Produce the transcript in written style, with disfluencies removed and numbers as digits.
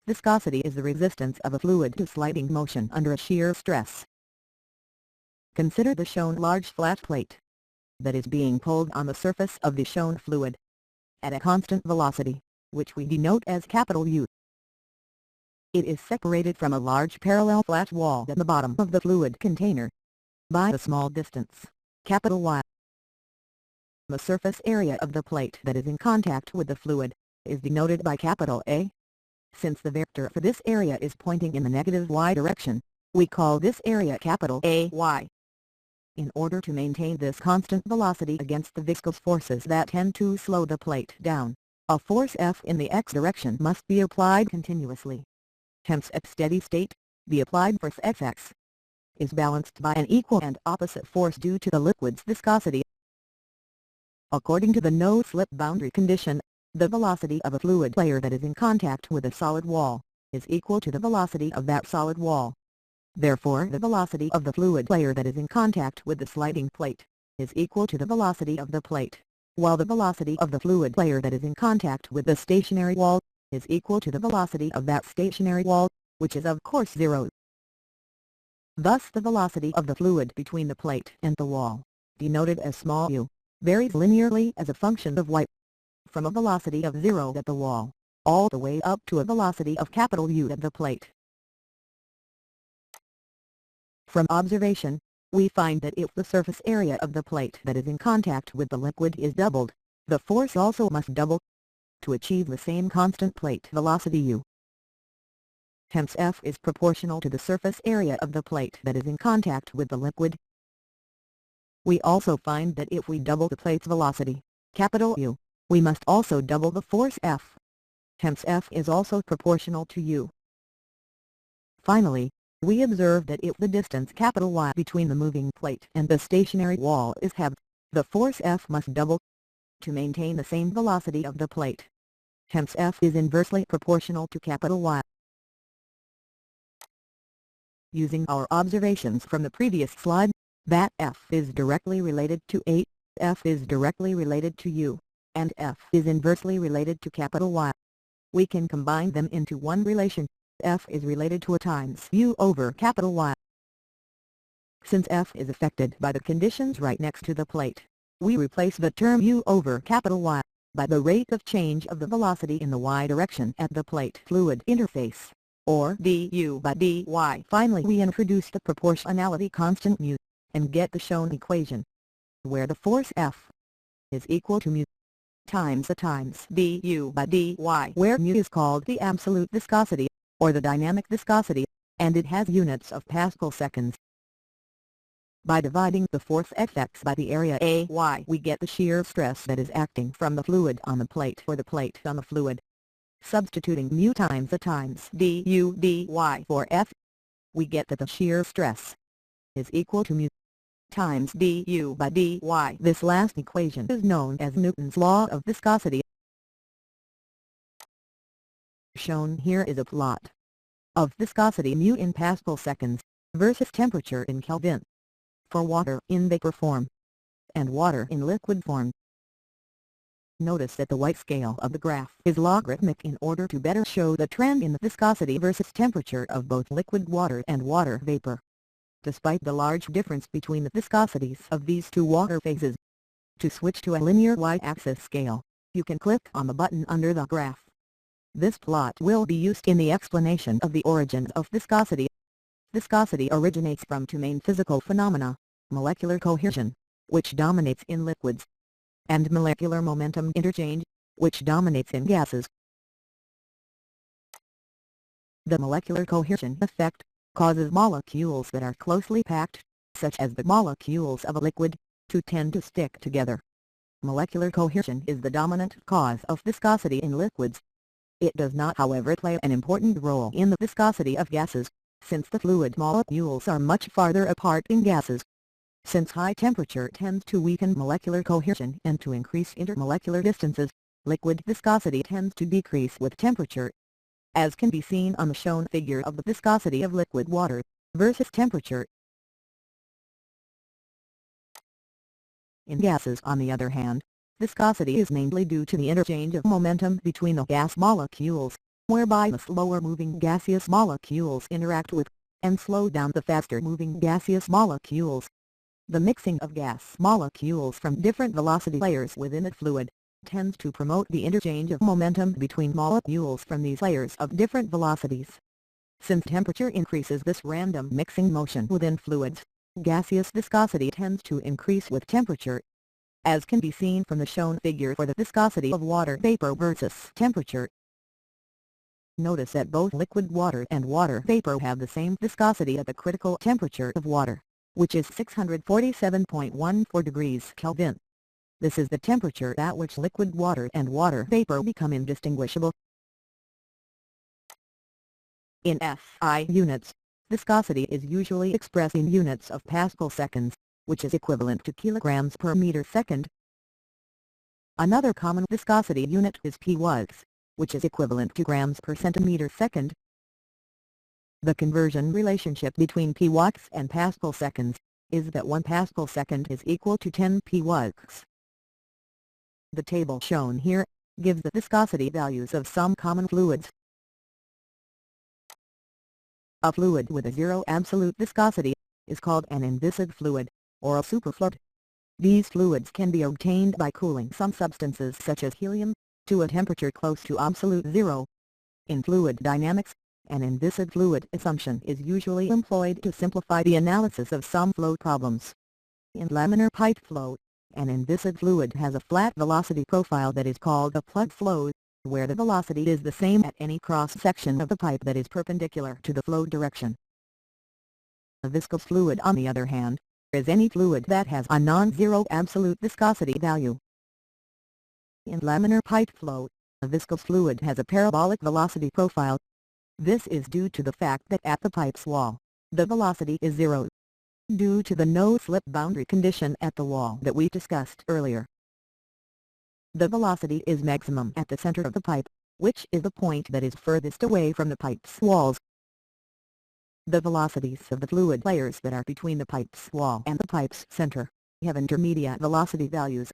Viscosity is the resistance of a fluid to sliding motion under a shear stress. Consider the shown large flat plate that is being pulled on the surface of the shown fluid at a constant velocity, which we denote as capital U. It is separated from a large parallel flat wall at the bottom of the fluid container by a small distance, capital Y. The surface area of the plate that is in contact with the fluid is denoted by capital A. Since the vector for this area is pointing in the negative y direction, we call this area capital AY. In order to maintain this constant velocity against the viscous forces that tend to slow the plate down, a force F in the x direction must be applied continuously. Hence at steady state, the applied force Fx is balanced by an equal and opposite force due to the liquid's viscosity. According to the no-slip boundary condition, the velocity of a fluid layer that is in contact with a solid wall is equal to the velocity of that solid wall. Therefore, the velocity of the fluid layer that is in contact with the sliding plate is equal to the velocity of the plate, while the velocity of the fluid layer that is in contact with the stationary wall is equal to the velocity of that stationary wall, which is of course zero. Thus the velocity of the fluid between the plate and the wall, denoted as small u, varies linearly as a function of y, from a velocity of 0 at the wall, all the way up to a velocity of capital U at the plate. From observation, we find that if the surface area of the plate that is in contact with the liquid is doubled, the force also must double to achieve the same constant plate velocity U. Hence F is proportional to the surface area of the plate that is in contact with the liquid. We also find that if we double the plate's velocity, capital U, we must also double the force F. Hence F is also proportional to U. Finally, we observe that if the distance capital Y between the moving plate and the stationary wall is halved, the force F must double to maintain the same velocity of the plate. Hence F is inversely proportional to capital Y. Using our observations from the previous slide, that F is directly related to A, F is directly related to U, and F is inversely related to capital Y. We can combine them into one relation. F is related to A times U over capital Y. Since F is affected by the conditions right next to the plate, we replace the term U over capital Y by the rate of change of the velocity in the y direction at the plate-fluid interface, or du by dy. Finally, we introduce the proportionality constant mu, and get the shown equation, where the force F is equal to mu times A times du by dy, where mu is called the absolute viscosity, or the dynamic viscosity, and it has units of Pascal seconds. By dividing the force Fx by the area AY, we get the shear stress that is acting from the fluid on the plate or the plate on the fluid. Substituting mu times A times du dy for F, we get that the shear stress is equal to mu times du by dy. This last equation is known as Newton's law of viscosity. Shown here is a plot of viscosity mu in Pascal seconds versus temperature in Kelvin for water in vapor form and water in liquid form. Notice that the white scale of the graph is logarithmic in order to better show the trend in the viscosity versus temperature of both liquid water and water vapor. Despite the large difference between the viscosities of these two water phases, to switch to a linear y-axis scale, you can click on the button under the graph. This plot will be used in the explanation of the origins of viscosity. Viscosity originates from two main physical phenomena: molecular cohesion, which dominates in liquids, and molecular momentum interchange, which dominates in gases. The molecular cohesion effect causes molecules that are closely packed, such as the molecules of a liquid, to tend to stick together. Molecular cohesion is the dominant cause of viscosity in liquids. It does not, however, play an important role in the viscosity of gases, since the fluid molecules are much farther apart in gases. Since high temperature tends to weaken molecular cohesion and to increase intermolecular distances, liquid viscosity tends to decrease with temperature. As can be seen on the shown figure of the viscosity of liquid water versus temperature. In gases, on the other hand, viscosity is mainly due to the interchange of momentum between the gas molecules, whereby the slower-moving gaseous molecules interact with, and slow down the faster-moving gaseous molecules. The mixing of gas molecules from different velocity layers within a fluid tends to promote the interchange of momentum between molecules from these layers of different velocities. Since temperature increases this random mixing motion within fluids, gaseous viscosity tends to increase with temperature, as can be seen from the shown figure for the viscosity of water vapor versus temperature. Notice that both liquid water and water vapor have the same viscosity at the critical temperature of water, which is 647.14 degrees Kelvin. This is the temperature at which liquid water and water vapor become indistinguishable. In SI units, viscosity is usually expressed in units of Pascal seconds, which is equivalent to kilograms per meter second. Another common viscosity unit is pWs, which is equivalent to grams per centimeter second. The conversion relationship between pWs and Pascal seconds is that 1 Pascal second is equal to 10 pWs. The table shown here gives the viscosity values of some common fluids. A fluid with a zero absolute viscosity is called an inviscid fluid, or a superfluid. These fluids can be obtained by cooling some substances such as helium to a temperature close to absolute zero. In fluid dynamics, an inviscid fluid assumption is usually employed to simplify the analysis of some flow problems. In laminar pipe flow, an inviscid fluid has a flat velocity profile that is called a plug flow, where the velocity is the same at any cross-section of the pipe that is perpendicular to the flow direction. A viscous fluid, on the other hand, is any fluid that has a non-zero absolute viscosity value. In laminar pipe flow, a viscous fluid has a parabolic velocity profile. This is due to the fact that at the pipe's wall, the velocity is zero, due to the no-slip boundary condition at the wall that we discussed earlier. The velocity is maximum at the center of the pipe, which is the point that is furthest away from the pipe's walls. The velocities of the fluid layers that are between the pipe's wall and the pipe's center have intermediate velocity values,